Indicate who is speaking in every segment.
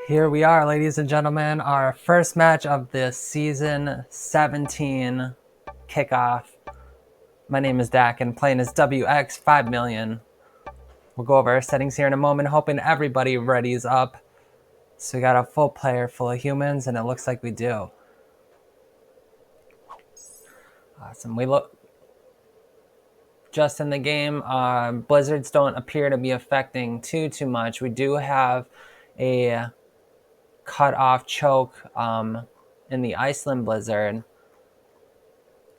Speaker 1: Here we are, ladies and gentlemen, our first match of the season 17 kickoff. My name is Dak and playing as WX 5 million. We'll go over our settings here in a moment, hoping everybody readies up. So we got a full player full of humans, and it looks like we do. Awesome. We look just in the game. Blizzards don't appear to be affecting too much. We do have a cut off choke in the Iceland Blizzard.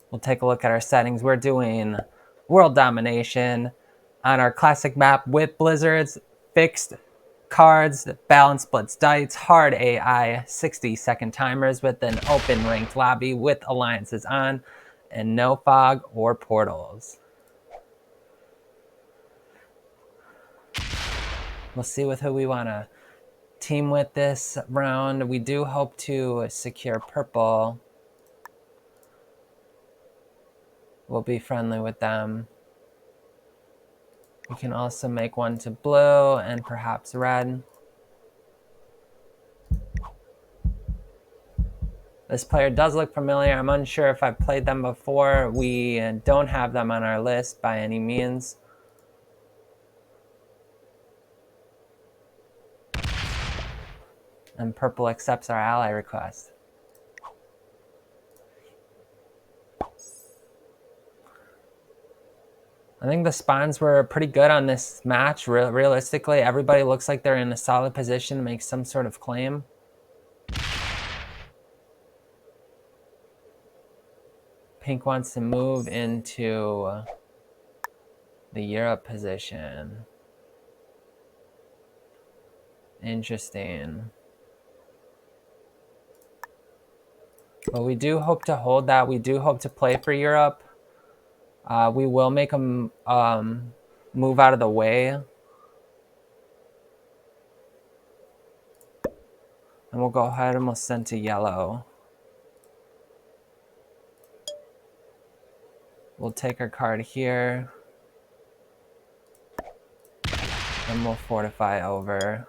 Speaker 1: We'll take a look at our settings. We're doing world domination on our classic map with blizzards, fixed cards, balanced blitz dice, hard AI, 60-second timers with an open ranked lobby with alliances on, and no fog or portals. We'll see with who we want to team with this round. We do hope to secure purple. We'll be friendly with them. We can also make one to blue and perhaps red. This player does look familiar. I'm unsure if I've played them before. We don't have them on our list by any means. And purple accepts our ally request. I think the spawns were pretty good on this match. Realistically, everybody looks like they're in a solid position to make some sort of claim. Pink wants to move into the Europe position. Interesting. But we do hope to hold that. We do hope to play for Europe. We will make them move out of the way. And we'll go ahead and we'll send to yellow. We'll take our card here. And we'll fortify over.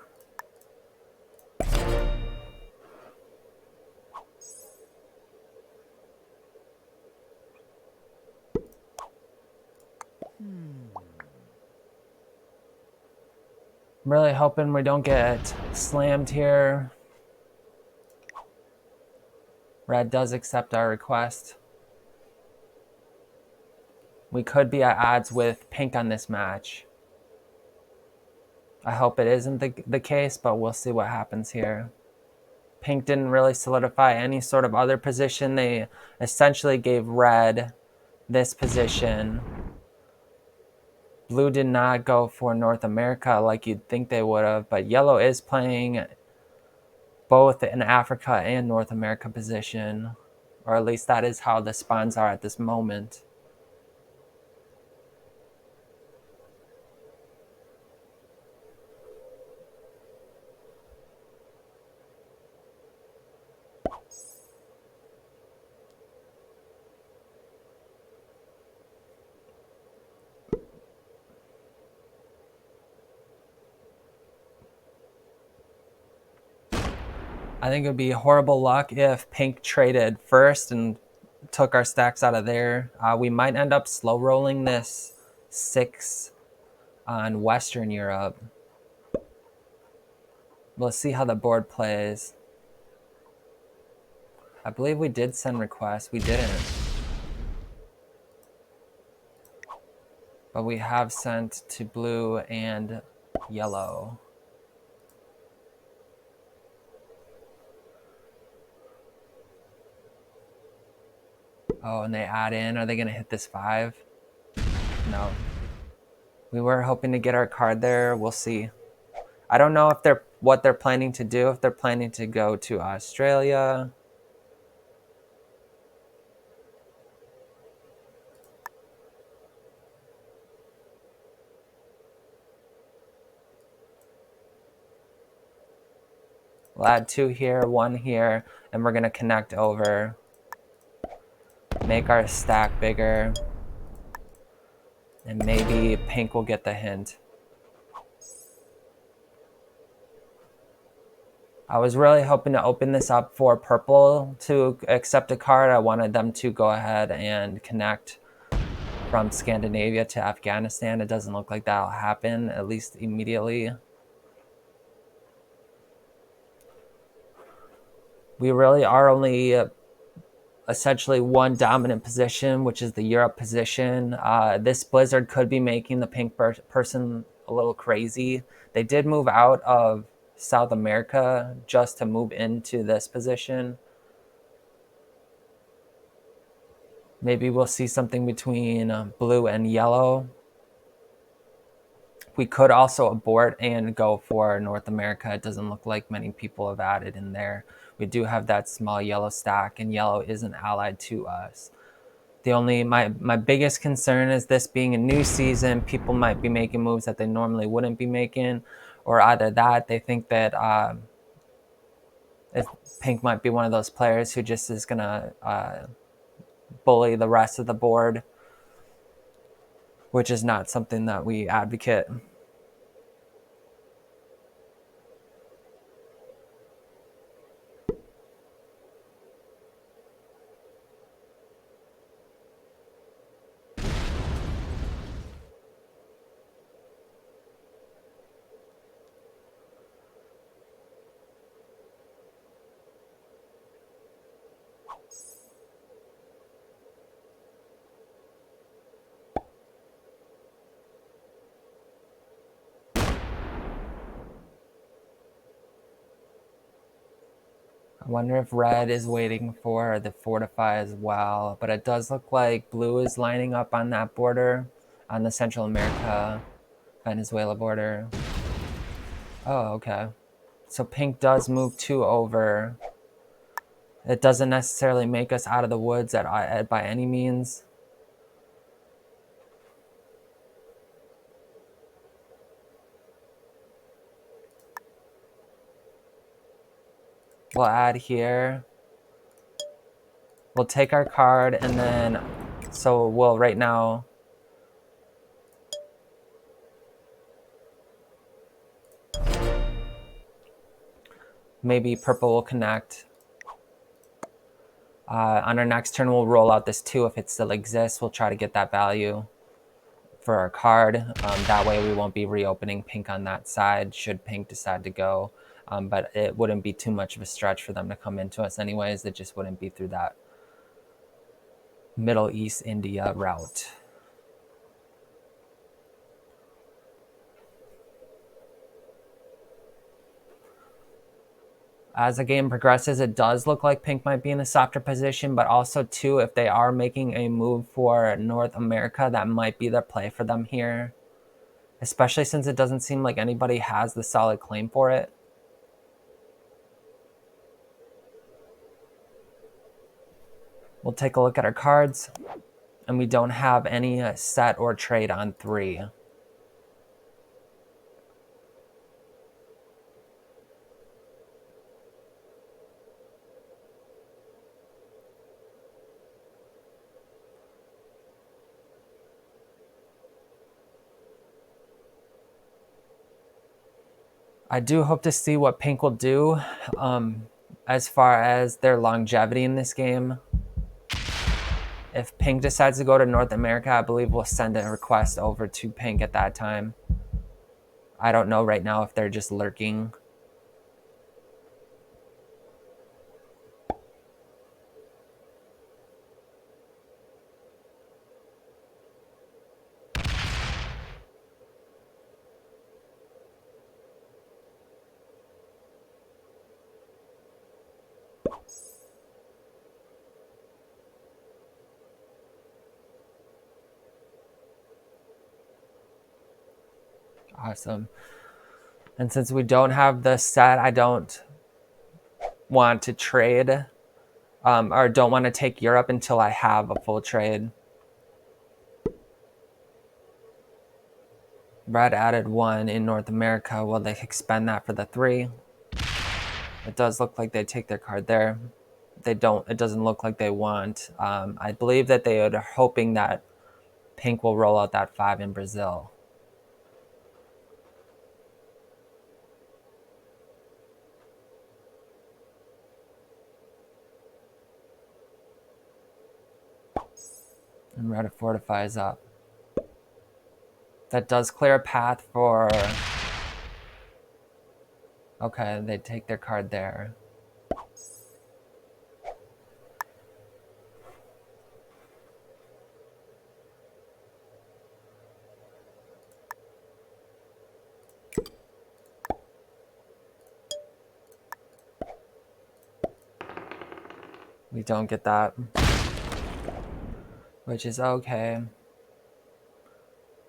Speaker 1: I'm really hoping we don't get slammed here. Red does accept our request. We could be at odds with pink on this match. I hope it isn't the case, but we'll see what happens here. Pink didn't really solidify any sort of other position. They essentially gave red this position. Blue did not go for North America like you'd think they would have, but yellow is playing both in Africa and North America position, or at least that is how the spawns are at this moment. I think it would be horrible luck if pink traded first and took our stacks out of there. We might end up slow rolling this 6 on Western Europe. We'll see how the board plays. I believe we did send requests. We didn't. But we have sent to blue and yellow. Oh, and they add in. Are they going to hit this 5? No. We were hoping to get our card there. We'll see. I don't know if what they're planning to do. If they're planning to go to Australia. We'll add 2 here, 1 here, and we're going to connect over. Make our stack bigger. And maybe pink will get the hint. I was really hoping to open this up for purple to accept a card. I wanted them to go ahead and connect from Scandinavia to Afghanistan. It doesn't look like that'll happen, at least immediately. We really are only essentially one dominant position, which is the Europe position. This blizzard could be making the pink person a little crazy. They did move out of South America just to move into this position. Maybe we'll see something between blue and yellow. We could also abort and go for North America. It doesn't look like many people have added in there. We do have that small yellow stack, and yellow isn't allied to us. My biggest concern is this being a new season, people might be making moves that they normally wouldn't be making, or either that they think that if pink might be one of those players who just is gonna bully the rest of the board, which is not something that we advocate. I wonder if red is waiting for the fortify as well, but it does look like blue is lining up on that border, on the Central America, Venezuela border. Oh, okay. So pink does move 2 over. It doesn't necessarily make us out of the woods by any means. We'll add here. We'll take our card and then, so we'll right now, maybe purple will connect. On our next turn, we'll roll out this 2 if it still exists. We'll try to get that value for our card. That way we won't be reopening pink on that side should pink decide to go. But it wouldn't be too much of a stretch for them to come into us anyways. It just wouldn't be through that Middle East India route. As the game progresses, it does look like pink might be in a softer position, but also too, if they are making a move for North America, that might be the play for them here, especially since it doesn't seem like anybody has the solid claim for it. We'll take a look at our cards, and we don't have any set or trade on 3. I do hope to see what pink will do as far as their longevity in this game. If pink decides to go to North America, I believe we'll send a request over to pink at that time. I don't know right now if they're just lurking. Awesome. And since we don't have the set, I don't want to trade or don't want to take Europe until I have a full trade. Red added 1 in North America. Will they expend that for the 3? It does look like they take their card there. They don't. It doesn't look like they want. I believe that they are hoping that pink will roll out that 5 in Brazil. And red fortifies up. That does clear a path for... Okay, they take their card there. We don't get that, which is okay.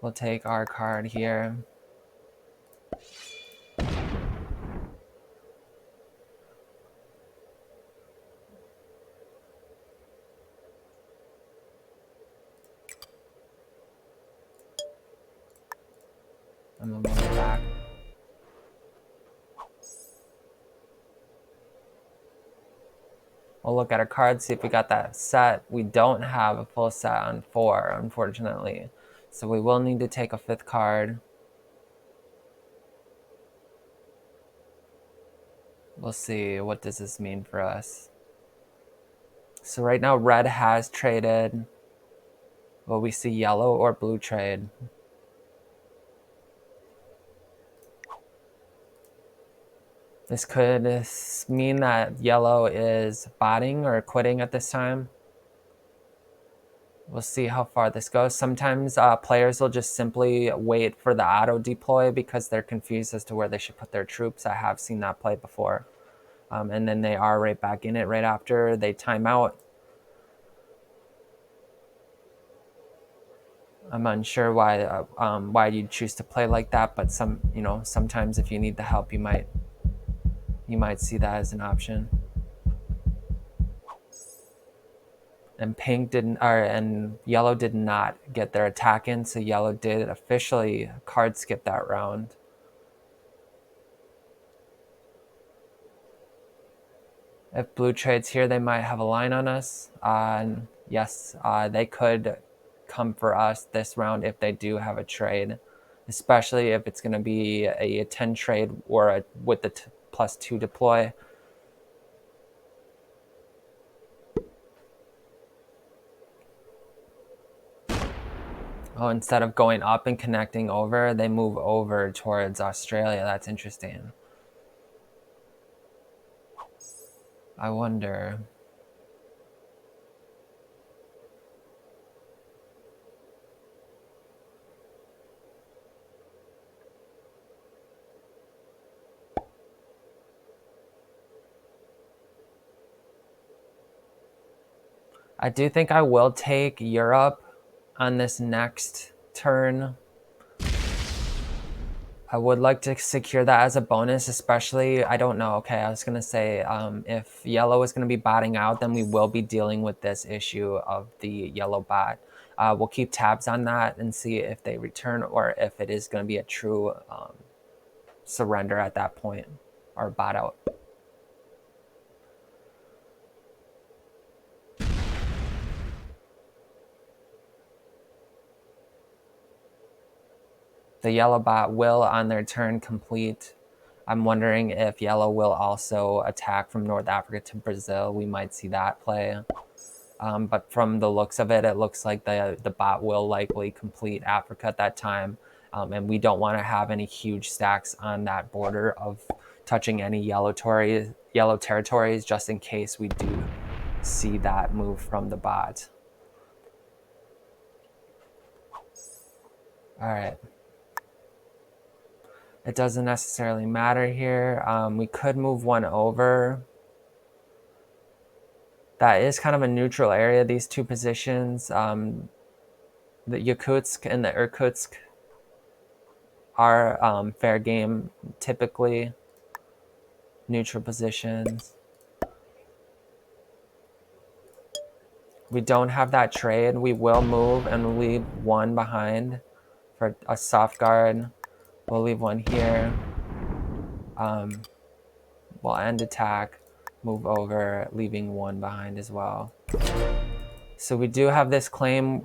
Speaker 1: We'll take our card here. I'm gonna move it back. We'll look at our cards, see if we got that set. We don't have a full set on 4, unfortunately. So we will need to take a 5th card. We'll see, what does this mean for us? So right now red has traded. Will we see yellow or blue trade? This could mean that yellow is botting or quitting at this time. We'll see how far this goes. Sometimes players will just simply wait for the auto deploy because they're confused as to where they should put their troops. I have seen that play before. And then they are right back in it right after they time out. I'm unsure why you'd choose to play like that, but sometimes if you need the help, you might see that as an option. And and yellow did not get their attack in, so yellow did officially card skip that round. If blue trades here, they might have a line on us. Yes, they could come for us this round if they do have a trade, especially if it's going to be a 10 trade or with the +2 deploy. Oh, instead of going up and connecting over, they move over towards Australia. That's interesting. I wonder. I do think I will take Europe on this next turn. I would like to secure that as a bonus, especially, I don't know, okay, I was going to say, if yellow is going to be botting out, then we will be dealing with this issue of the yellow bot. We'll keep tabs on that and see if they return or if it is going to be a true surrender at that point, or bot out. The yellow bot will, on their turn, complete. I'm wondering if yellow will also attack from North Africa to Brazil. We might see that play. But from the looks of it, it looks like the bot will likely complete Africa at that time. And we don't want to have any huge stacks on that border of touching any yellow territories, just in case we do see that move from the bot. All right. It doesn't necessarily matter here. We could move one over. That is kind of a neutral area, these two positions. The Yakutsk and the Irkutsk are fair game, typically neutral positions. We don't have that trade. We will move and leave one behind for a soft guard. We'll leave one here. We'll end attack, move over, leaving one behind as well. So we do have this claim.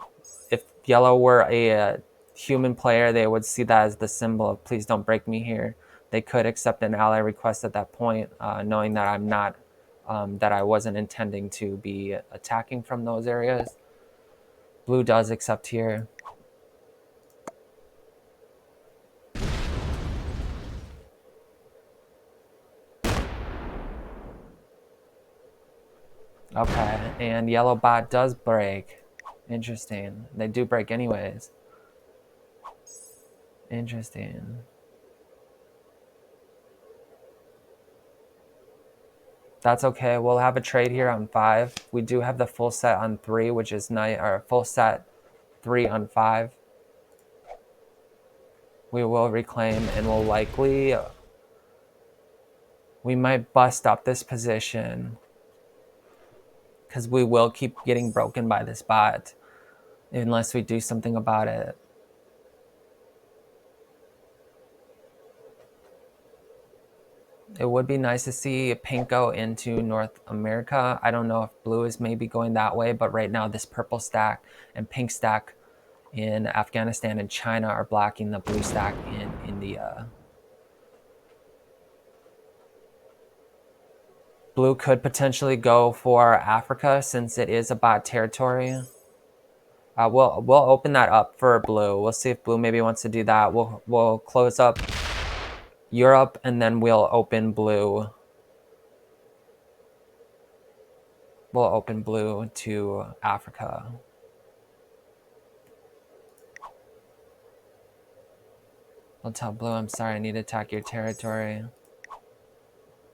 Speaker 1: If yellow were a human player, they would see that as the symbol of please don't break me here. They could accept an ally request at that point, knowing that I'm not, that I wasn't intending to be attacking from those areas. Blue does accept here. Okay, and yellow bot does break. Interesting. They do break anyways. Interesting. That's okay. We'll have a trade here on 5. We do have the full set on 3, which is nice, or full set 3 on 5. We will reclaim and we'll likely, we might bust up this position because we will keep getting broken by this bot unless we do something about it. It would be nice to see pink go into North America. I don't know if blue is maybe going that way, but right now this purple stack and pink stack in Afghanistan and China are blocking the blue stack in India. Blue could potentially go for Africa since it is a bot territory. We'll open that up for blue. We'll see if blue maybe wants to do that. We'll close up Europe and then we'll open blue. We'll open blue to Africa. We'll tell blue, I'm sorry, I need to attack your territory.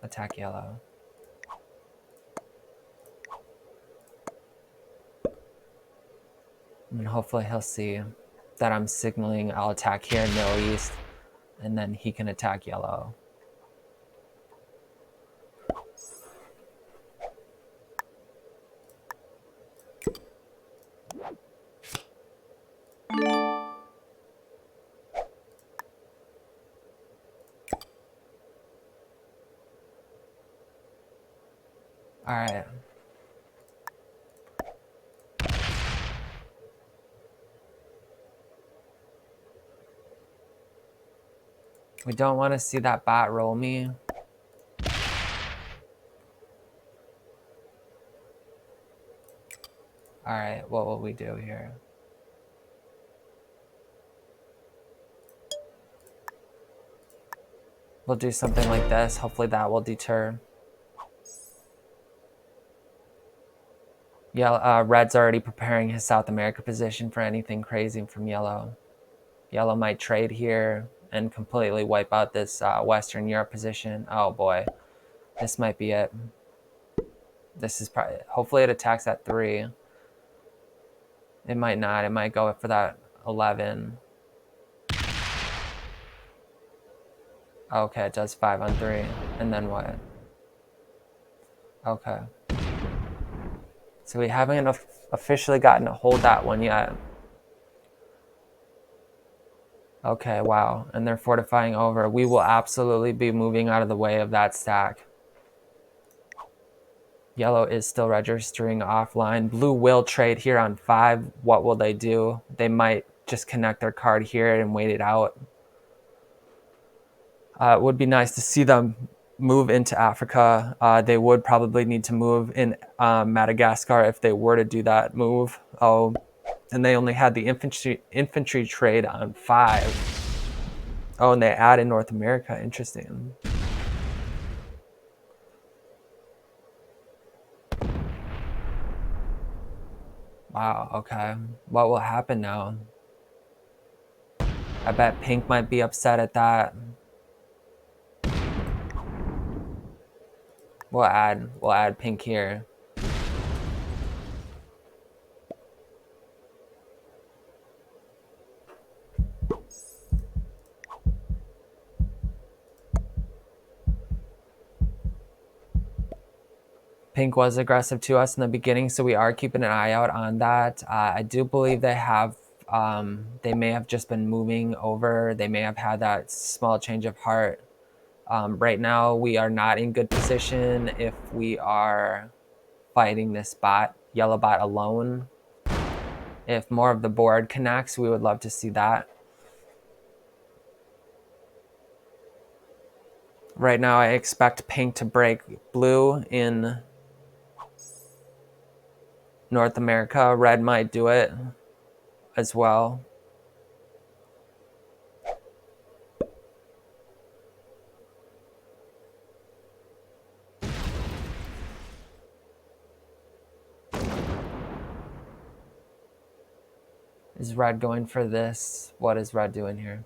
Speaker 1: Attack yellow. And hopefully he'll see that I'm signaling I'll attack here in Middle East, and then he can attack yellow. All right. We don't want to see that bot roll me. All right, what will we do here? We'll do something like this. Hopefully that will deter. Yeah, red's already preparing his South America position for anything crazy from yellow. Yellow might trade here and completely wipe out this Western Europe position. Oh boy, this might be it. This is probably, hopefully it attacks at 3. It might not, it might go for that 11. Okay, it does 5 on 3. And then what? Okay. So we haven't officially gotten to hold that one yet. Okay, wow. And they're fortifying over. We will absolutely be moving out of the way of that stack. Yellow is still registering offline. Blue will trade here on 5. What will they do? They might just connect their card here and wait it out. It would be nice to see them move into Africa. They would probably need to move in Madagascar if they were to do that move. Oh, and they only had the infantry trade on 5. Oh, and they add in North America. Interesting. Wow, okay. What will happen now? I bet pink might be upset at that. We'll add pink here. Pink was aggressive to us in the beginning, so we are keeping an eye out on that. I do believe they have, they may have just been moving over. They may have had that small change of heart. Right now, we are not in good position if we are fighting this bot, yellow bot alone. If more of the board connects, we would love to see that. Right now, I expect pink to break blue in North America. Red might do it. as well. Is red going for this? What is red doing here?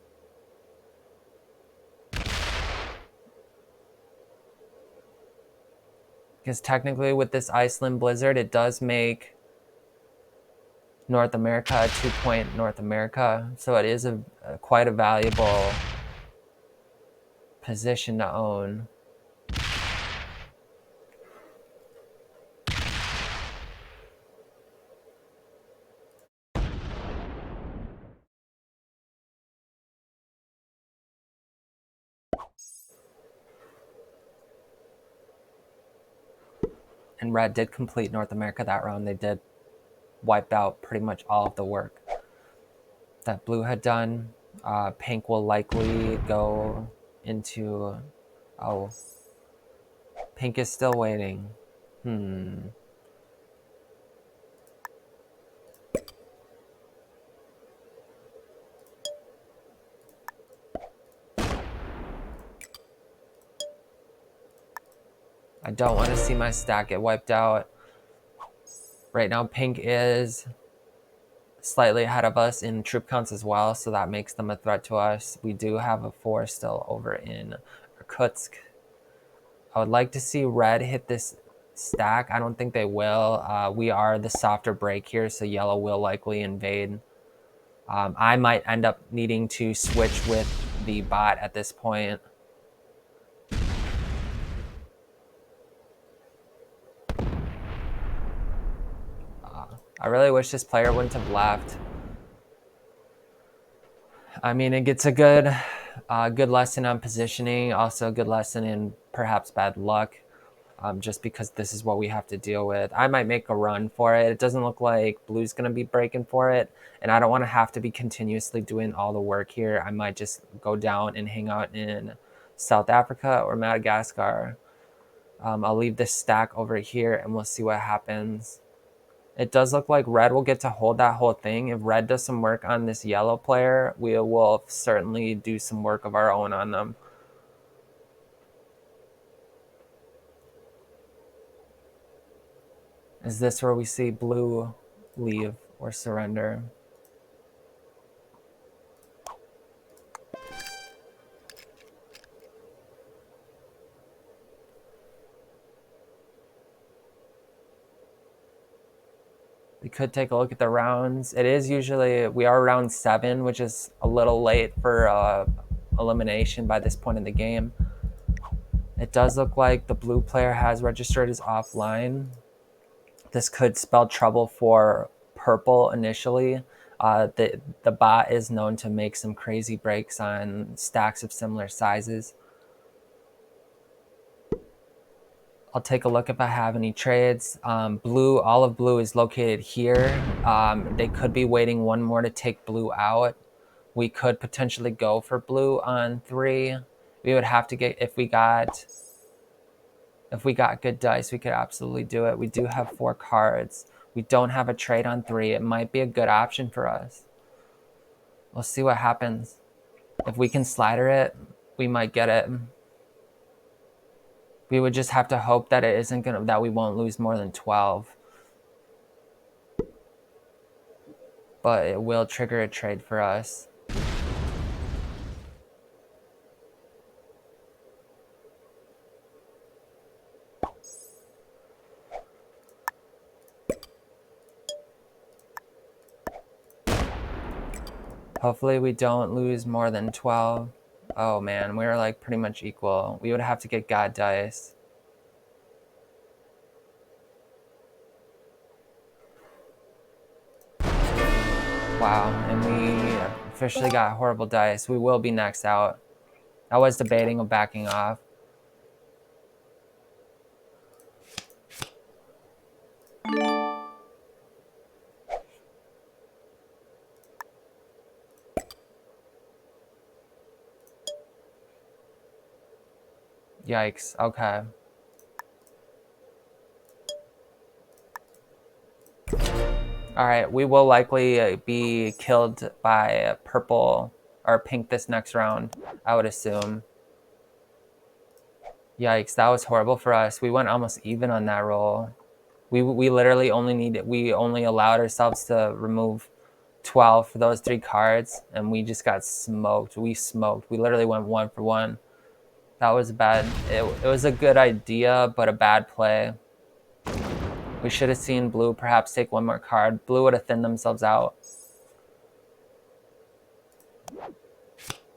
Speaker 1: Because technically with this Iceland blizzard, it does make North America a 2-point North America. So it is quite a valuable position to own. And red did complete North America that round. They did wipe out pretty much all of the work that blue had done. Pink will likely go into, oh, pink is still waiting. I don't want to see my stack get wiped out. Right now, pink is slightly ahead of us in troop counts as well, so that makes them a threat to us. We do have a 4 still over in Irkutsk. I would like to see red hit this stack. I don't think they will. We are the softer break here, so yellow will likely invade. I might end up needing to switch with the bot at this point. I really wish this player wouldn't have left. I mean, it gets a good lesson on positioning, also a good lesson in perhaps bad luck, just because this is what we have to deal with. I might make a run for it. It doesn't look like blue's going to be breaking for it, and I don't want to have to be continuously doing all the work here. I might just go down and hang out in South Africa or Madagascar. I'll leave this stack over here, and we'll see what happens. It does look like red will get to hold that whole thing. If red does some work on this yellow player, we will certainly do some work of our own on them. Is this where we see blue leave or surrender? We could take a look at the rounds. It is usually, we are round 7, which is a little late for elimination by this point in the game. It does look like the blue player has registered as offline. This could spell trouble for purple initially. The bot is known to make some crazy breaks on stacks of similar sizes. I'll take a look if I have any trades. Blue, all of blue is located here. They could be waiting one more to take blue out. We could potentially go for blue on 3. We would have to get, if we got good dice, we could absolutely do it. We do have 4 cards. We don't have a trade on 3. It might be a good option for us. We'll see what happens. If we can slider it, we might get it. We would just have to hope that it isn't gonna, that we won't lose more than 12. But it will trigger a trade for us. Hopefully we don't lose more than 12. Oh man, we're like pretty much equal. We would have to get god dice. Wow, and we officially got horrible dice. We will be next out. I was debating on backing off. Yikes, okay. All right, we will likely be killed by purple or pink this next round, I would assume. Yikes, that was horrible for us. We went almost even on that roll. We literally we only allowed ourselves to remove 12 for those 3 cards, and we just got smoked. We smoked. We literally went 1 for 1. That was bad. It was a good idea, but a bad play. We should have seen blue perhaps take 1 more card. Blue would have thinned themselves out.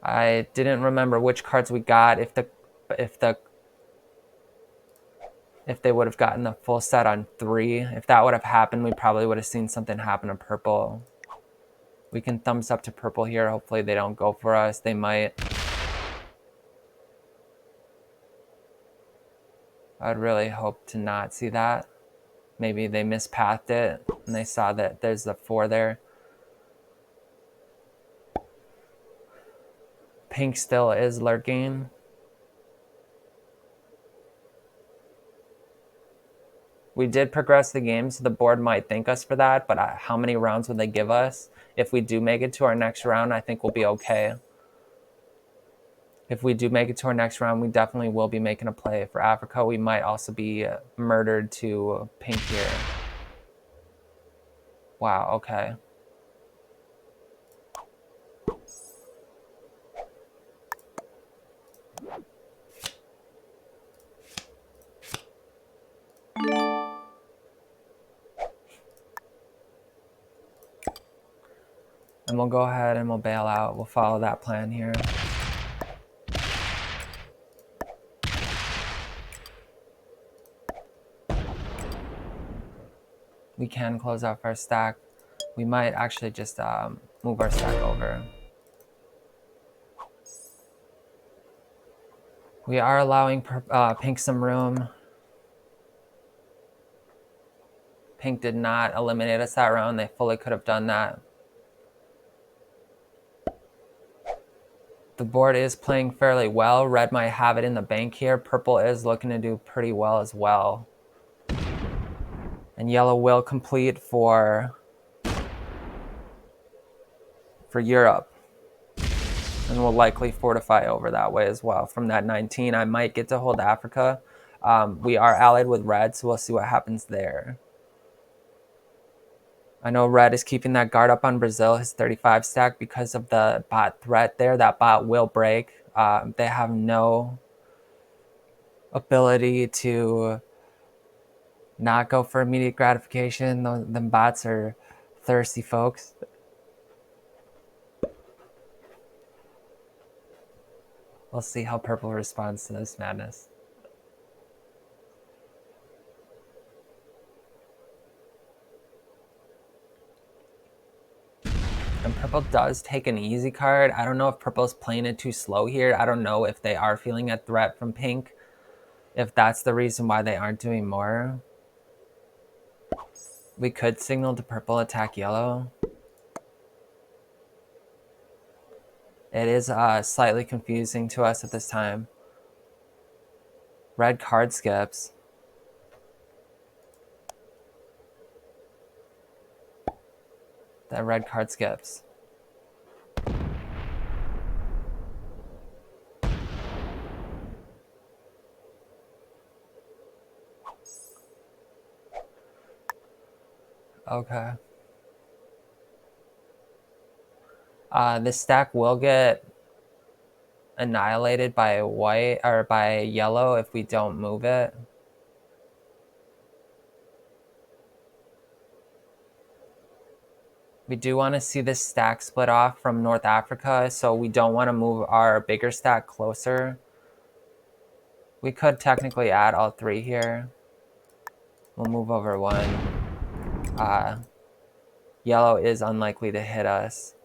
Speaker 1: I didn't remember which cards we got. If they would have gotten the full set on 3, if that would have happened, we probably would have seen something happen to purple. We can thumbs up to purple here. Hopefully they don't go for us. They might. I'd really hope to not see that. Maybe they mispathed it and they saw that there's the 4 there. Pink still is lurking. We did progress the game, so the board might thank us for that, but how many rounds would they give us? If we do make it to our next round, I think we'll be okay. If we do make it to our next round, we definitely will be making a play for Africa. We might also be murdered to pink here. Wow, okay. And we'll go ahead and we'll bail out. We'll follow that plan here. We can close off our stack. We might actually just move our stack over. We are allowing pink some room. Pink did not eliminate us that round. They fully could have done that. The board is playing fairly well. Red might have it in the bank here. Purple is looking to do pretty well as well. And yellow will complete for Europe. And will likely fortify over that way as well. From that 19, I might get to hold Africa. We are allied with red, so we'll see what happens there. I know red is keeping that guard up on Brazil, his 35 stack, because of the bot threat there. That bot will break. They have no ability to not go for immediate gratification. Them bots are thirsty folks. We'll see how purple responds to this madness. And purple does take an easy card. I don't know if purple's playing it too slow here. I don't know if they are feeling a threat from pink, if that's the reason why they aren't doing more. We could signal to purple attack yellow. It is slightly confusing to us at this time. Red card skips. That red card skips. Okay. This stack will get annihilated by white or by yellow if we don't move it. We do want to see this stack split off from North Africa, so we don't want to move our bigger stack closer. We could technically add all 3 here. We'll move over 1. Yellow is unlikely to hit us.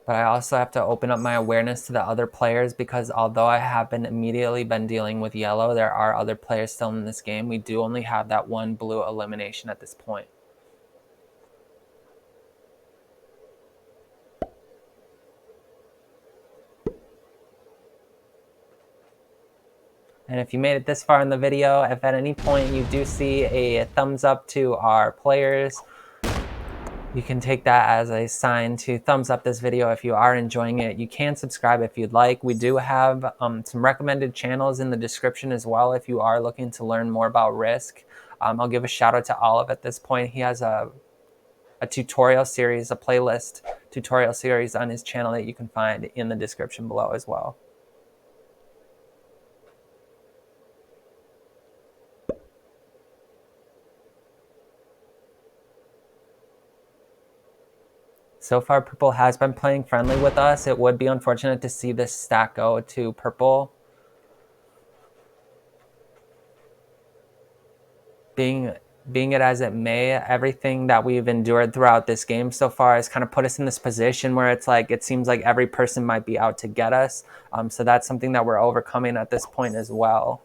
Speaker 1: But I also have to open up my awareness to the other players, because although I have immediately been dealing with yellow, there are other players still in this game. We do only have that 1 blue elimination at this point. And if you made it this far in the video, if at any point you do see a thumbs up to our players, you can take that as a sign to thumbs up this video if you are enjoying it. You can subscribe if you'd like. We do have some recommended channels in the description as well if you are looking to learn more about Risk. I'll give a shout out to Olive at this point. He has a tutorial series, a playlist tutorial series on his channel that you can find in the description below as well. So far, purple has been playing friendly with us. It would be unfortunate to see this stack go to purple. Being it as it may, everything that we've endured throughout this game so far has kind of put us in this position where it's like, it seems like every person might be out to get us. So that's something that we're overcoming at this point as well.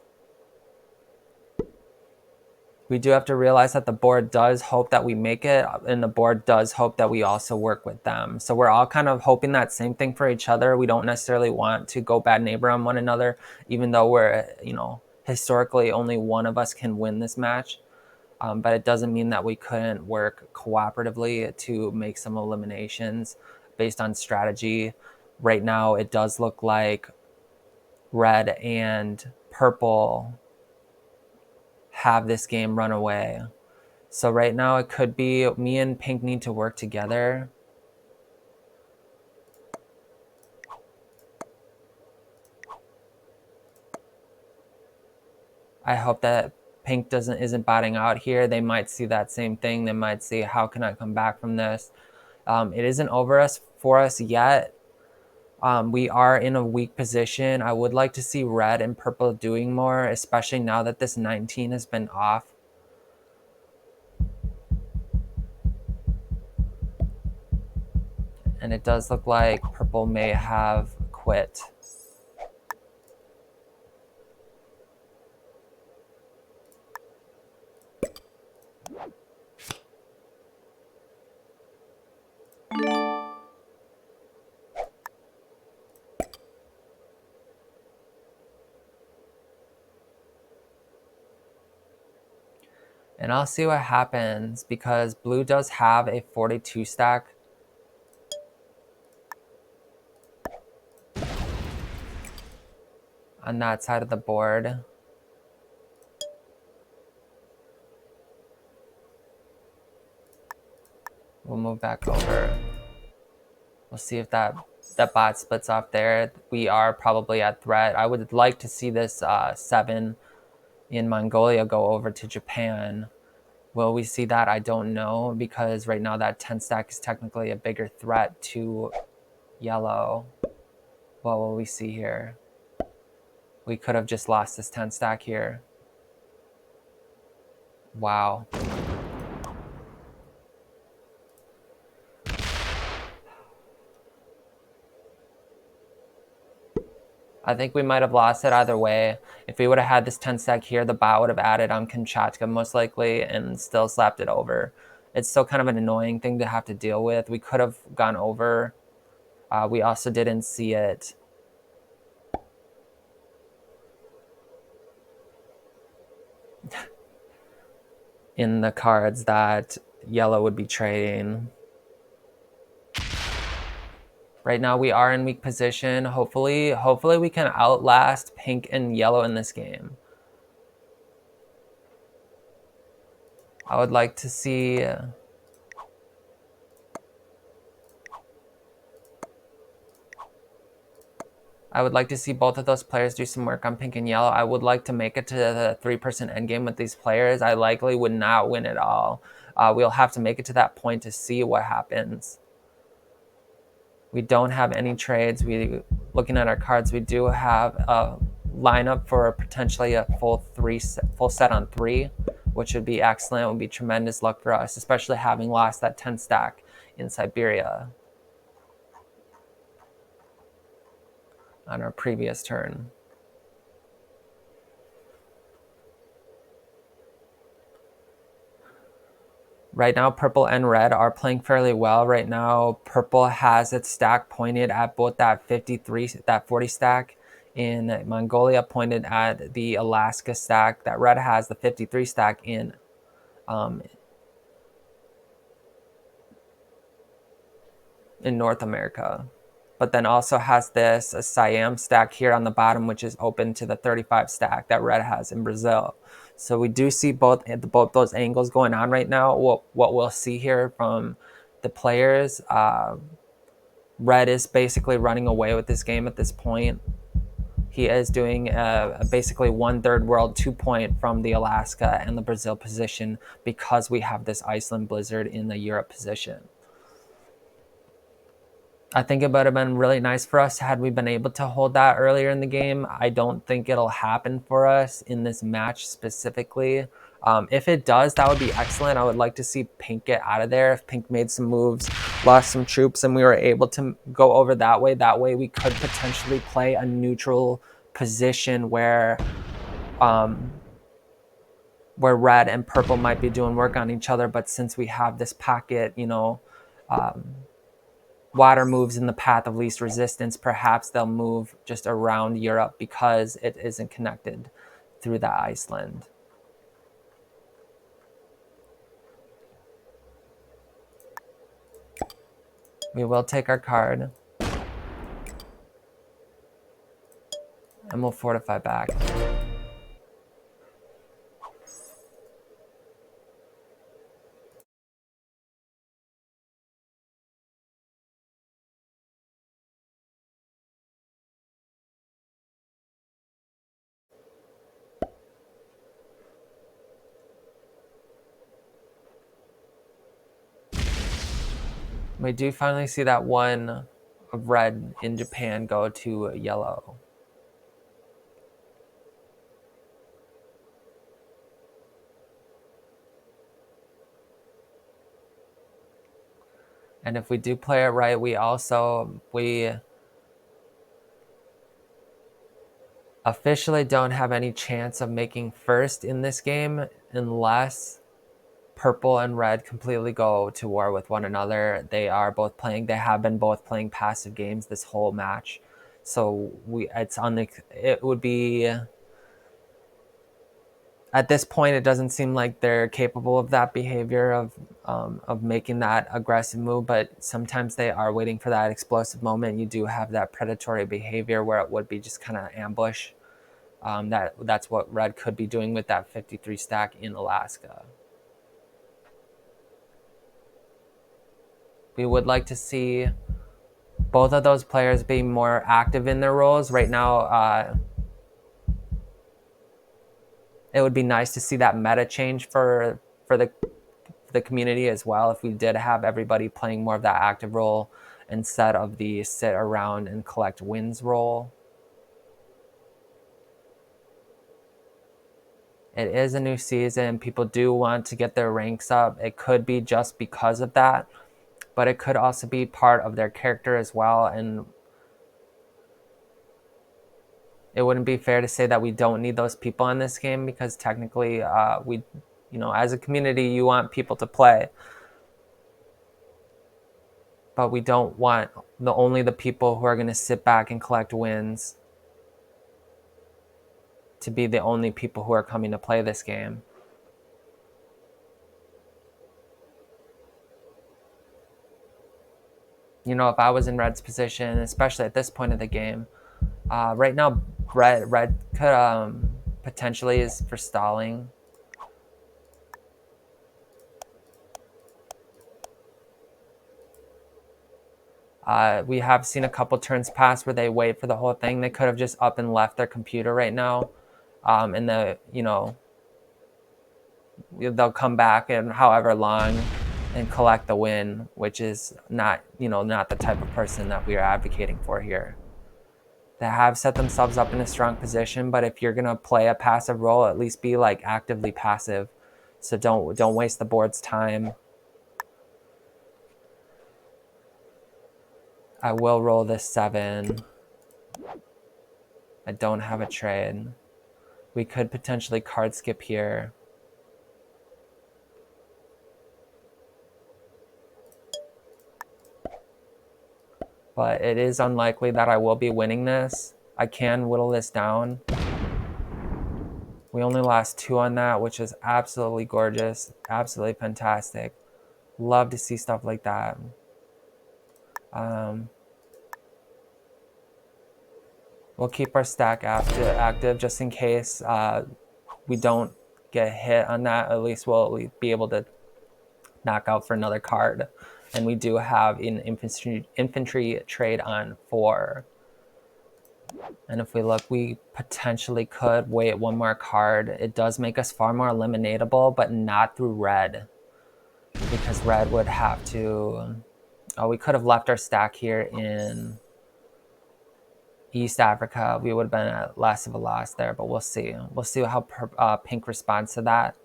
Speaker 1: We do have to realize that the board does hope that we make it, and the board does hope that we also work with them. So we're all kind of hoping that same thing for each other. We don't necessarily want to go bad neighbor on one another, even though we're, historically only one of us can win this match. But it doesn't mean that we couldn't work cooperatively to make some eliminations based on strategy. Right now, it does look like red and purple have this game run away. So right now it could be me and pink need to work together. I hope that pink isn't batting out here. They might see that same thing. They might see, how can I come back from this? It isn't over for us yet. We are in a weak position. I would like to see red and purple doing more, especially now that this 19 has been off. And it does look like purple may have quit. And I'll see what happens, because blue does have a 42 stack. On that side of the board. We'll move back over. We'll see if that bot splits off there. We are probably at threat. I would like to see this 7 in Mongolia go over to Japan. Will we see that? I don't know, because right now that 10 stack is technically a bigger threat to yellow. What will we see here? We could have just lost this 10 stack here. Wow. I think we might have lost it either way. If we would have had this 10 stack here, the bot would have added on Kamchatka most likely and still slapped it over. It's still kind of an annoying thing to have to deal with. We could have gone over. We also didn't see it. In the cards that yellow would be trading. Right now we are in weak position. Hopefully we can outlast pink and yellow in this game. I would like to see both of those players do some work on pink and yellow. I would like to make it to the 3-person endgame with these players. I likely would not win at all. We'll have to make it to that point to see what happens. We don't have any trades. Looking at our cards, we do have a lineup for potentially a full set on 3, which would be excellent. It would be tremendous luck for us, especially having lost that 10 stack in Siberia on our previous turn. Right now, purple and red are playing fairly well. Right now, purple has its stack pointed at both that 40 stack in Mongolia, pointed at the Alaska stack. That red has the 53 stack in North America, but then also has this a Siam stack here on the bottom, which is open to the 35 stack that red has in Brazil. So we do see both those angles going on right now. What we'll see here from the players, red is basically running away with this game at this point. He is doing basically 1/3 world 2-point from the Alaska and the Brazil position because we have this Iceland blizzard in the Europe position. I think it would have been really nice for us had we been able to hold that earlier in the game. I don't think it'll happen for us in this match specifically. If it does, that would be excellent. I would like to see Pink get out of there. If Pink made some moves, lost some troops, and we were able to go over that way we could potentially play a neutral position where red and purple might be doing work on each other. But since we have this packet, water moves in the path of least resistance, perhaps they'll move just around Europe because it isn't connected through that Iceland. We will take our card. And we'll fortify back. We do finally see that one of red in Japan go to yellow. And if we do play it right, we officially don't have any chance of making first in this game unless purple and red completely go to war with one another. They have been both playing passive games this whole match. So it would be, at this point, it doesn't seem like they're capable of that behavior of making that aggressive move, but sometimes they are waiting for that explosive moment. You do have that predatory behavior where it would be just kind of ambush. That's what red could be doing with that 53 stack in Alaska. We would like to see both of those players be more active in their roles. Right now, it would be nice to see that meta change for the community as well. If we did have everybody playing more of that active role instead of the sit around and collect wins role. It is a new season. People do want to get their ranks up. It could be just because of that, but it could also be part of their character as well. And it wouldn't be fair to say that we don't need those people in this game because technically as a community, you want people to play. But we don't want only the people who are going to sit back and collect wins to be the only people who are coming to play this game. If I was in red's position, especially at this point of the game, right now red could potentially is for stalling. We have seen a couple turns pass where they wait for the whole thing. They could have just up and left their computer right now, and they'll come back in however long and collect the win, which is not the type of person that we are advocating for here. They have set themselves up in a strong position, but if you're gonna play a passive role, at least be like actively passive. So don't waste the board's time. I will roll this 7. I don't have a trade. We could potentially card skip here. But it is unlikely that I will be winning this. I can whittle this down. We only lost 2 on that, which is absolutely gorgeous, absolutely fantastic. Love to see stuff like that. We'll keep our stack active just in case we don't get hit on that. At least we'll be able to knock out for another card. And we do have an infantry trade on 4. And if we look, we potentially could wait 1 more card. It does make us far more eliminatable, but not through red. Because red would have to... Oh, we could have left our stack here in East Africa. We would have been at less of a loss there, but we'll see. We'll see how pink responds to that.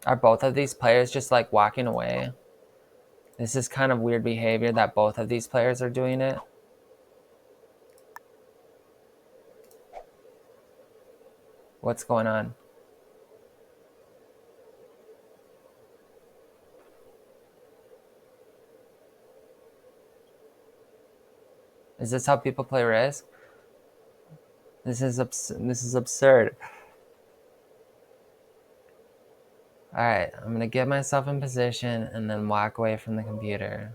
Speaker 1: Are both of these players just like walking away? This is kind of weird behavior that both of these players are doing it. What's going on? Is this how people play Risk? This is absurd. All right, I'm gonna get myself in position and then walk away from the computer.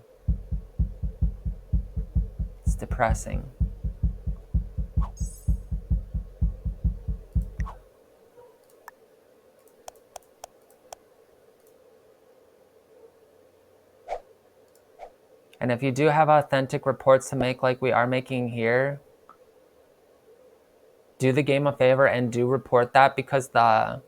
Speaker 1: It's depressing. And if you do have authentic reports to make like we are making here, do the game a favor and do report that, because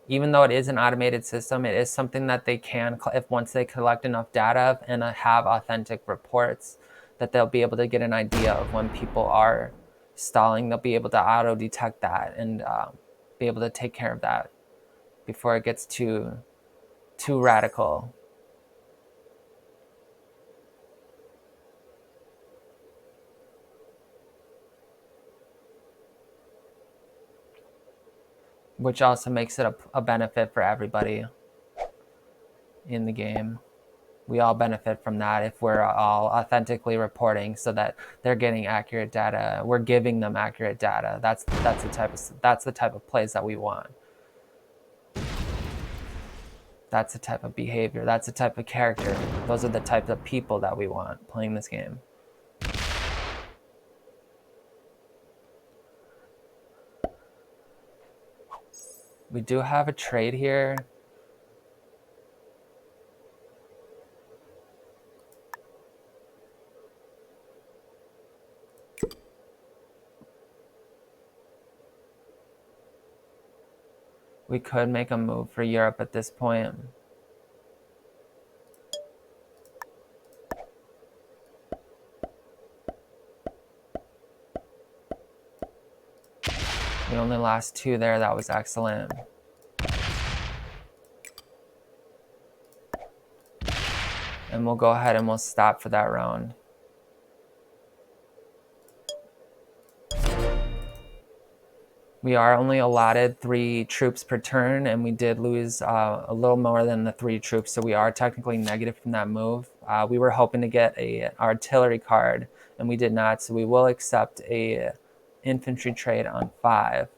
Speaker 1: even though it is an automated system, it is something that they can, if once they collect enough data and have authentic reports, that they'll be able to get an idea of when people are stalling. They'll be able to auto detect that and be able to take care of that before it gets too radical. Which also makes it a benefit for everybody in the game. We all benefit from that if we're all authentically reporting, so that they're getting accurate data. We're giving them accurate data. That's the type of plays that we want. That's the type of behavior. That's the type of character. Those are the types of people that we want playing this game. We do have a trade here. We could make a move for Europe at this point. We only lost 2 there. That was excellent. And we'll go ahead and we'll stop for that round. We are only allotted 3 troops per turn, and we did lose a little more than the 3 troops, so we are technically negative from that move. We were hoping to get an artillery card, and we did not, so we will accept a infantry trade on 5.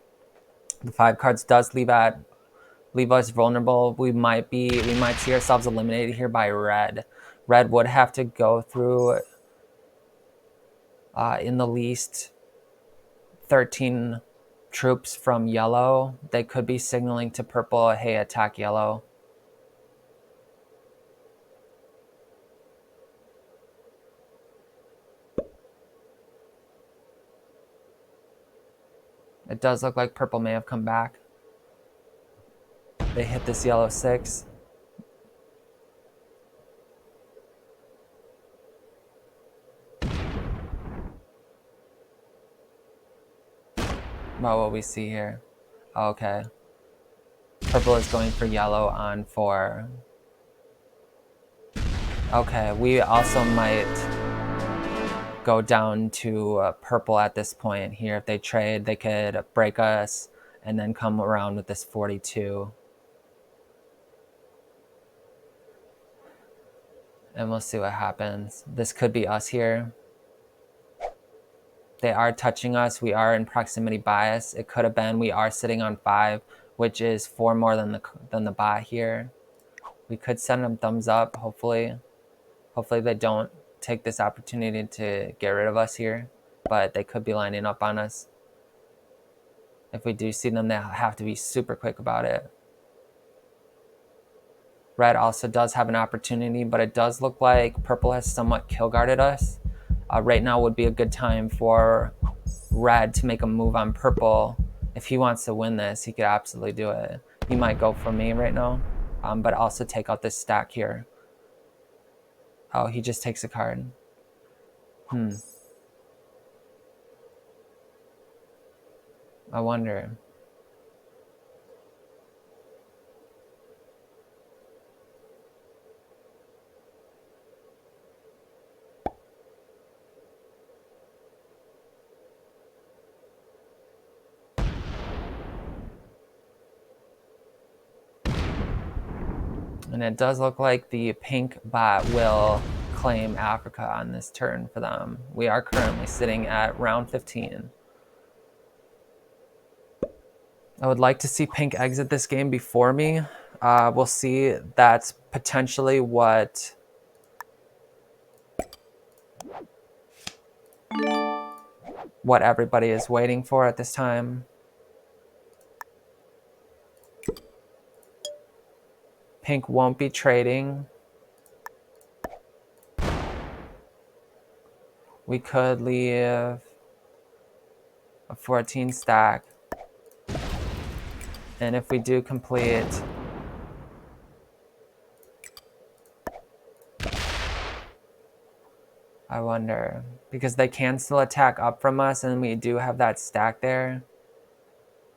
Speaker 1: The 5 cards does leave us vulnerable. We might see ourselves eliminated here by red. Red would have to go through in the least 13 troops from yellow. They could be signaling to purple, hey, attack yellow. It does look like purple may have come back. They hit this yellow 6. About what we see here. Okay. Purple is going for yellow on 4. Okay, we also might... go down to purple at this point here. If they trade, they could break us and then come around with this 42. And we'll see what happens. This could be us here. They are touching us. We are in proximity bias. It could have been we are sitting on 5, which is 4 more than the buy here. We could send them thumbs up, hopefully. Hopefully they don't take this opportunity to get rid of us here, but they could be lining up on us. If we do see them, they have to be super quick about it. Red also does have an opportunity, but it does look like purple has somewhat kill guarded us. Right now would be a good time for red to make a move on purple. If he wants to win this, he could absolutely do it. He might go for me right now, but also take out this stack here. Oh, he just takes a card. I wonder. And it does look like the pink bot will claim Africa on this turn for them. We are currently sitting at round 15. I would like to see pink exit this game before me. We'll see. That's potentially what everybody is waiting for at this time. Pink won't be trading. We could leave a 14 stack. And if we do complete, I wonder, because they can still attack up from us and we do have that stack there.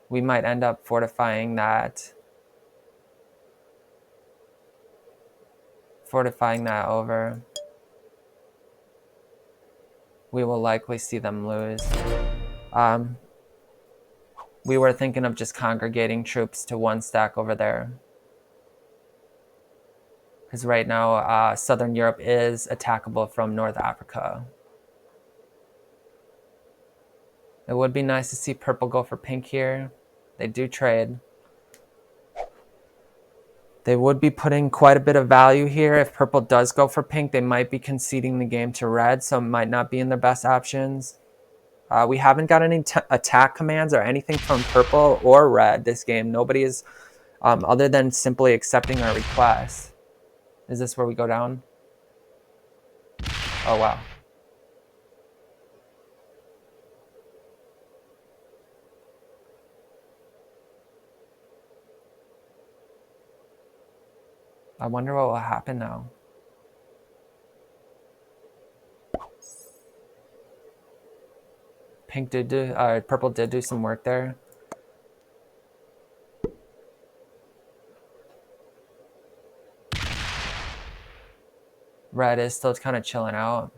Speaker 1: We might end up fortifying that. Over. We will likely see them lose. We were thinking of just congregating troops to 1 stack over there. Because right now, Southern Europe is attackable from North Africa. It would be nice to see purple go for pink here. They do trade. They would be putting quite a bit of value here. If purple does go for pink, they might be conceding the game to red, so it might not be in their best options. We haven't got any attack commands or anything from purple or red this game. Nobody is, other than simply accepting our request. Is this where we go down? Oh, wow. I wonder what will happen now. Purple did do some work there. Red is still kind of chilling out.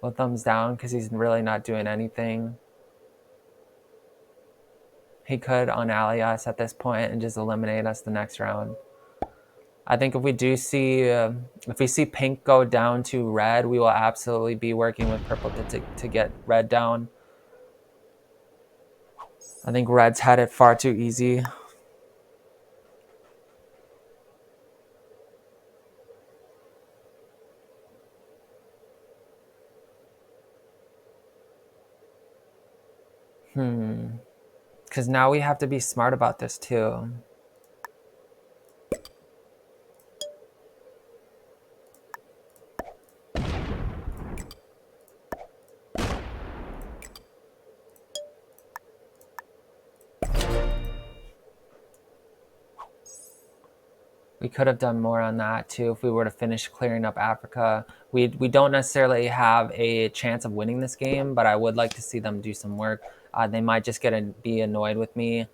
Speaker 1: Well, thumbs down because he's really not doing anything. He could unally us at this point and just eliminate us the next round. I think if we do see, if we see pink go down to red, we will absolutely be working with purple to get red down. I think red's had it far too easy. Because now we have to be smart about this too. We could have done more on that too if we were to finish clearing up Africa. We don't necessarily have a chance of winning this game, but I would like to see them do some work. They might just be annoyed with me.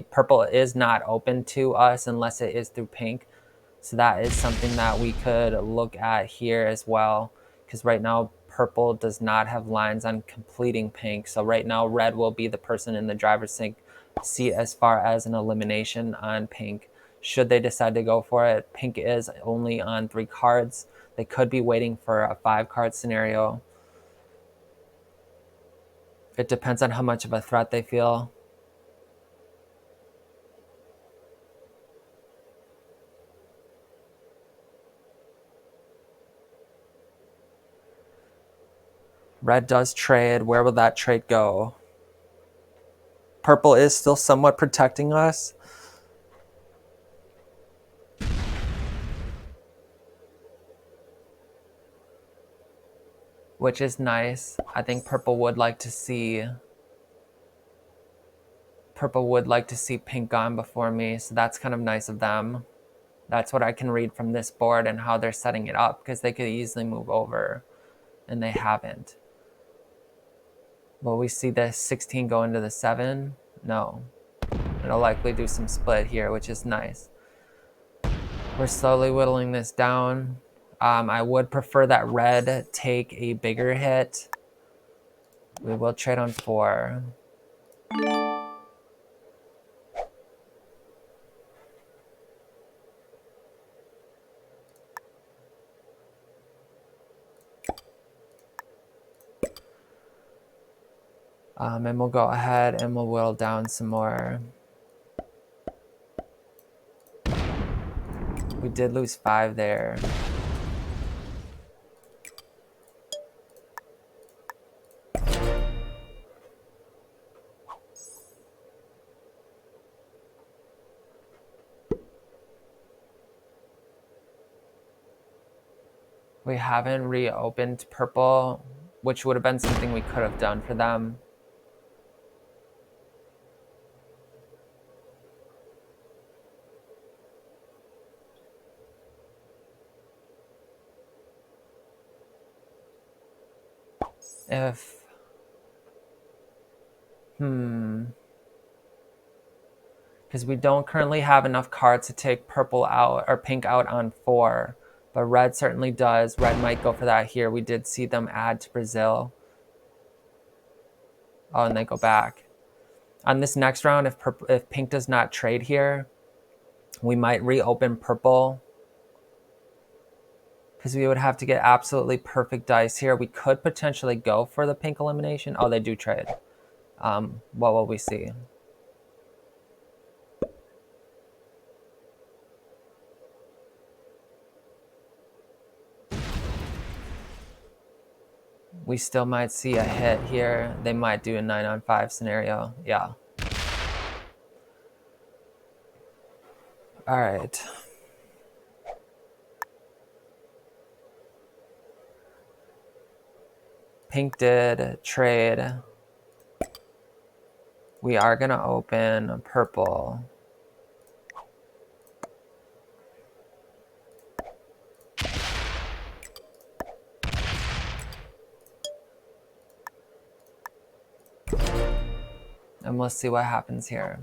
Speaker 1: Purple is not open to us unless it is through pink. So that is something that we could look at here as well, because right now purple does not have lines on completing pink. So right now red will be the person in the driver's seat as far as an elimination on pink. Should they decide to go for it, pink is only on 3 cards. They could be waiting for a 5-card scenario. It depends on how much of a threat they feel. Red does trade. Where will that trade go? Purple is still somewhat protecting us. Which is nice. I think purple would like to see pink gone before me, so that's kind of nice of them. That's what I can read from this board and how they're setting it up, because they could easily move over, and they haven't. Will we see the 16 go into the 7? No. It'll likely do some split here, which is nice. We're slowly whittling this down. I would prefer that red take a bigger hit. We will trade on 4. And we'll go ahead and we'll whittle down some more. We did lose 5 there. We haven't reopened purple, which would have been something we could have done for them. If, because we don't currently have enough cards to take purple out or pink out on 4, but red certainly does. Red might go for that here. We did see them add to Brazil. Oh, and they go back. On this next round, if pink does not trade here, we might reopen purple, because we would have to get absolutely perfect dice here. We could potentially go for the pink elimination. Oh, they do trade. What will we see? We still might see a hit here. They might do a 9-on-5 scenario. Yeah. All right. Pink did trade. We are going to open purple. And we'll see what happens here.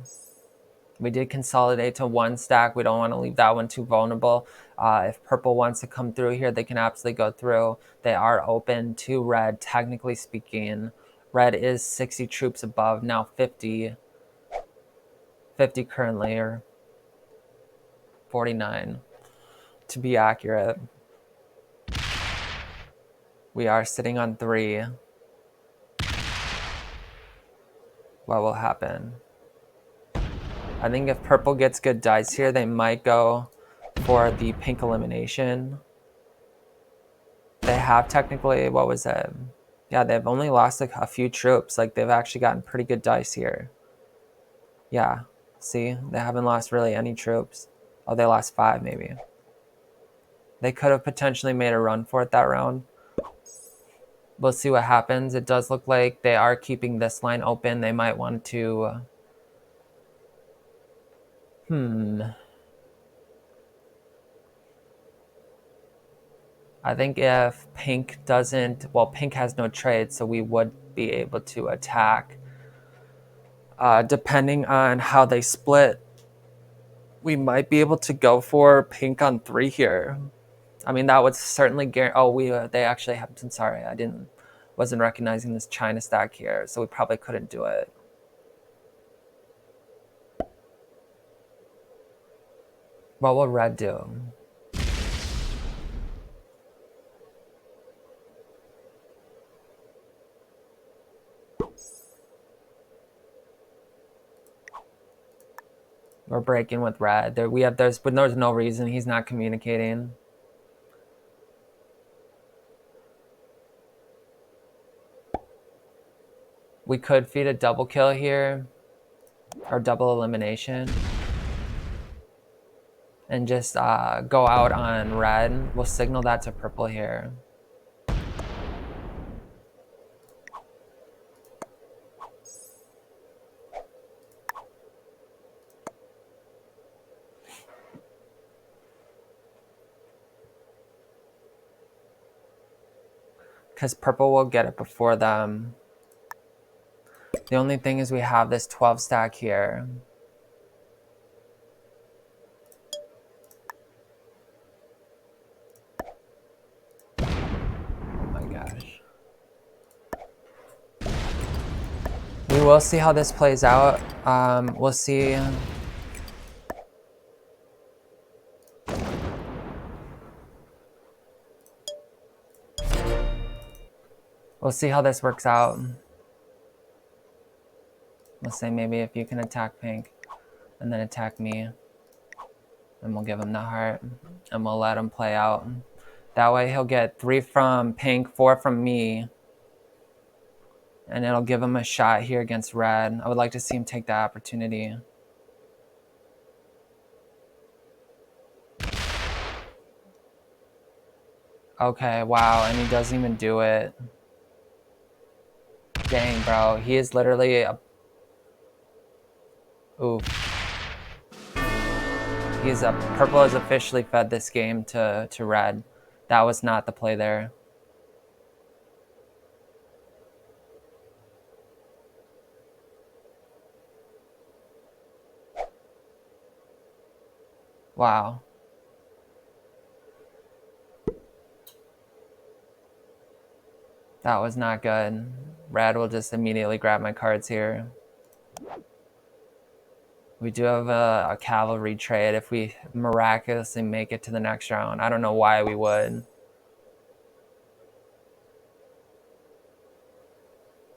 Speaker 1: We did consolidate to 1 stack. We don't want to leave that one too vulnerable. If purple wants to come through here, they can absolutely go through. They are open to red, technically speaking. Red is 60 troops above, now 50. 50 currently, or 49 to be accurate. We are sitting on 3. What will happen? I think if purple gets good dice here, they might go for the pink elimination. They have technically, what was it? Yeah, they've only lost like a few troops. Like, they've actually gotten pretty good dice here. Yeah, see? They haven't lost really any troops. Oh, they lost 5 maybe. They could have potentially made a run for it that round. We'll see what happens. It does look like they are keeping this line open. They might want to... I think if pink doesn't... Well, pink has no trade, so we would be able to attack. Depending on how they split, we might be able to go for pink on 3 here. I mean, that would certainly guarantee. Oh, they actually have. I'm sorry, wasn't recognizing this China stack here, so we probably couldn't do it. What will red do? We're breaking with red. There's no reason he's not communicating. We could feed a double kill here, or double elimination, and just go out on red. We'll signal that to purple here. Because purple will get it before them. The only thing is we have this 12 stack here. Oh my gosh. We will see how this plays out. We'll see. We'll see how this works out. We'll say maybe if you can attack pink and then attack me, and we'll give him the heart and we'll let him play out. That way he'll get 3 from pink, 4 from me, and it'll give him a shot here against red. I would like to see him take that opportunity. Okay, wow, and he doesn't even do it. Dang, bro, he is literally a... Ooh. Purple has officially fed this game to red. That was not the play there. Wow. That was not good. Red will just immediately grab my cards here. We do have a cavalry trade if we miraculously make it to the next round. I don't know why we would.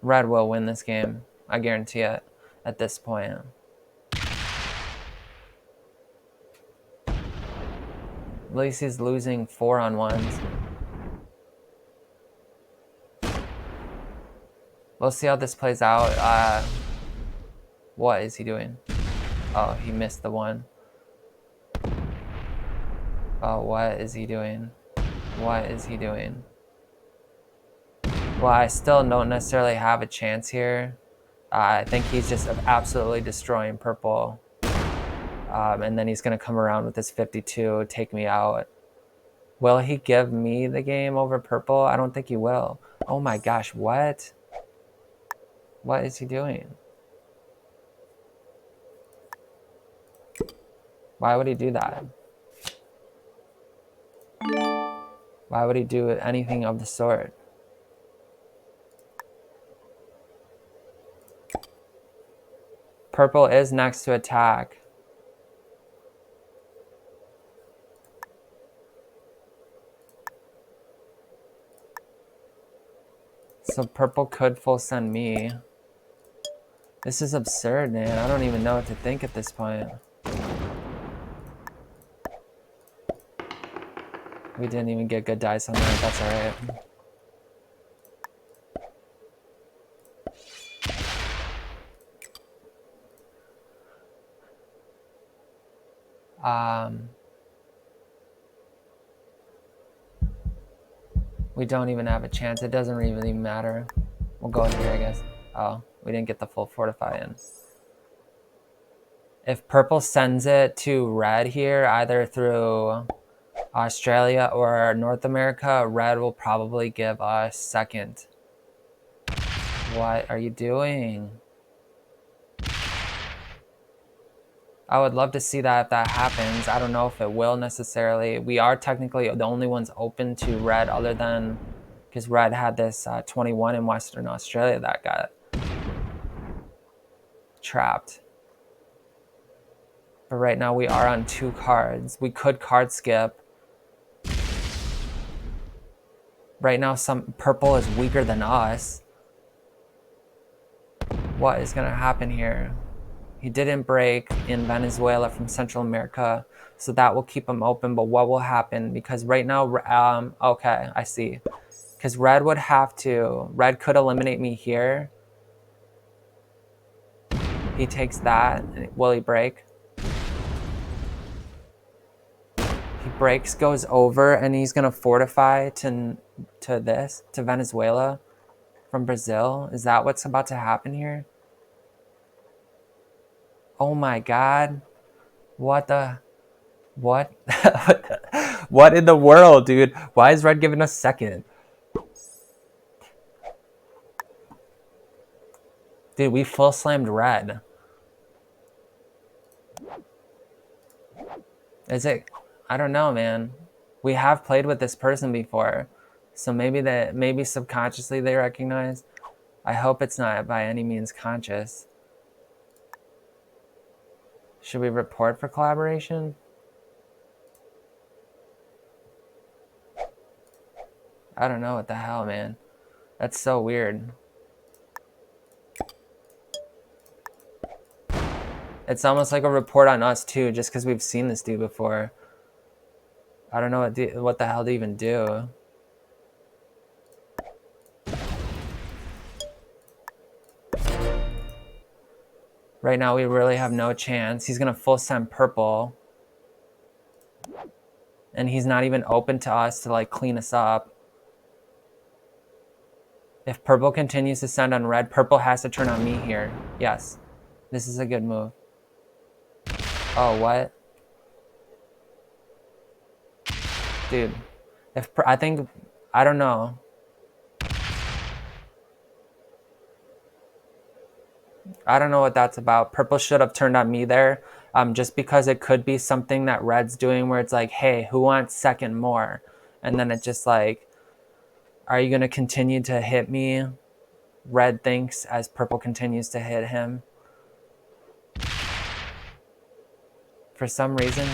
Speaker 1: Red will win this game. I guarantee it at this point. At least he's losing 4 on 1s. We'll see how this plays out. What is he doing? Oh, he missed the 1. Oh, what is he doing? What is he doing? Well, I still don't necessarily have a chance here. I think he's just absolutely destroying purple. And then he's going to come around with this 52, take me out. Will he give me the game over purple? I don't think he will. Oh my gosh, what? What is he doing? Why would he do that? Why would he do anything of the sort? Purple is next to attack. So purple could full send me. This is absurd, man. I don't even know what to think at this point. We didn't even get good dice on that. That's alright. We don't even have a chance. It doesn't really even matter. We'll go in here, I guess. Oh, we didn't get the full fortify in. If purple sends it to red here, either through Australia or North America, red will probably give us second. What are you doing? I would love to see that if that happens. I don't know if it will necessarily. We are technically the only ones open to red other than because red had this 21 in Western Australia that got trapped. But right now we are on 2 cards. We could card skip. Right now some purple is weaker than us. What is going to happen here? He didn't break in Venezuela from Central America, so that will keep him open. But what will happen? Because right now, okay, I see. Because red would have to, red could eliminate me here. He takes that. Will he break? He breaks, goes over, and he's going to fortify to Venezuela from Brazil. Is that what's about to happen here? Oh my God. What the? What? What in the world, dude? Why is red giving us second? Dude, we full slammed red. Is it? I don't know, man. We have played with this person before, so maybe subconsciously they recognize. I hope it's not by any means conscious. Should we report for collaboration? I don't know what the hell, man. That's so weird. It's almost like a report on us too, just because we've seen this dude before. I don't know what the hell to even do. Right now we really have no chance. He's gonna full send purple. And he's not even open to us to like clean us up. If purple continues to send on red, purple has to turn on me here. Yes, this is a good move. Oh, what? Dude, I don't know. I don't know what that's about. Purple should have turned on me there, just because it could be something that red's doing where it's like, hey, who wants second more? And then it's just like, are you going to continue to hit me? Red thinks as purple continues to hit him. For some reason,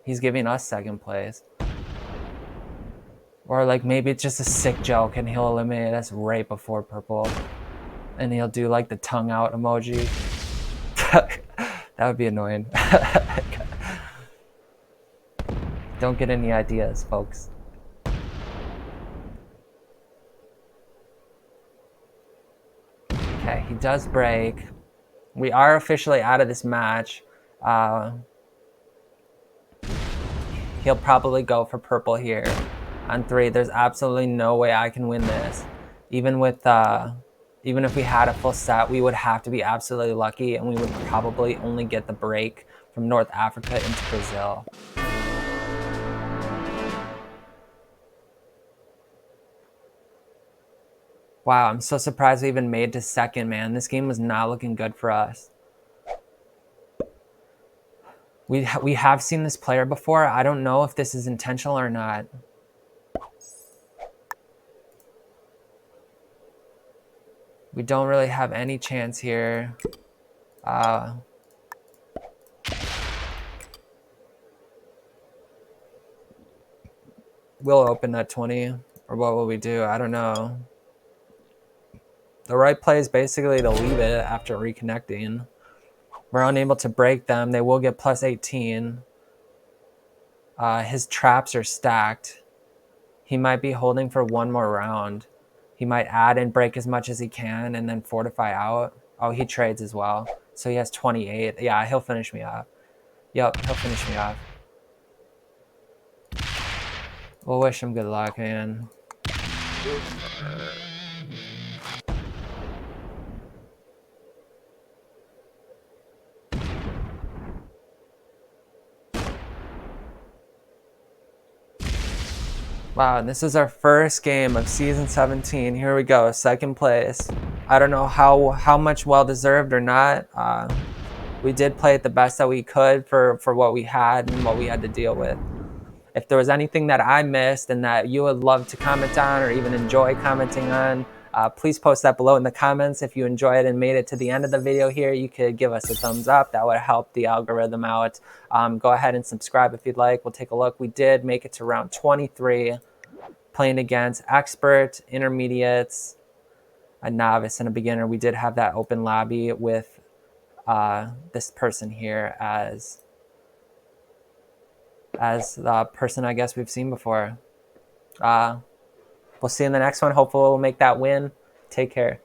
Speaker 1: he's giving us second place. Or like maybe it's just a sick joke and he'll eliminate us right before purple. And he'll do like the tongue out emoji. That would be annoying. Don't get any ideas, folks. Okay, he does break. We are officially out of this match. He'll probably go for purple here on 3. There's absolutely no way I can win this. Even if we had a full set, we would have to be absolutely lucky, and we would probably only get the break from North Africa into Brazil. Wow, I'm so surprised we even made to second, man. This game was not looking good for us. We have seen this player before. I don't know if this is intentional or not. We don't really have any chance here. We'll open that 20, or what will we do? I don't know. The right play is basically to leave it after reconnecting. We're unable to break them. They will get plus 18. His traps are stacked. He might be holding for one more round. He might add and break as much as he can and then fortify out. Oh, he trades as well. So he has 28. Yeah, he'll finish me off. Yep, he'll finish me off. We'll wish him good luck, man. Wow, this is our first game of season 17. Here we go, second place. I don't know how much well-deserved or not. we did play it the best that we could for what we had and what we had to deal with. If there was anything that I missed and that you would love to comment on or even enjoy commenting on, please post that below in the comments. If you enjoyed and made it to the end of the video here, you could give us a thumbs up. That would help the algorithm out. Go ahead and subscribe if you'd like. We'll take a look. We did make it to round 23, playing against expert, intermediates, a novice, and a beginner. We did have that open lobby with this person here as the person I guess we've seen before. We'll see you in the next one. Hopefully we'll make that win. Take care.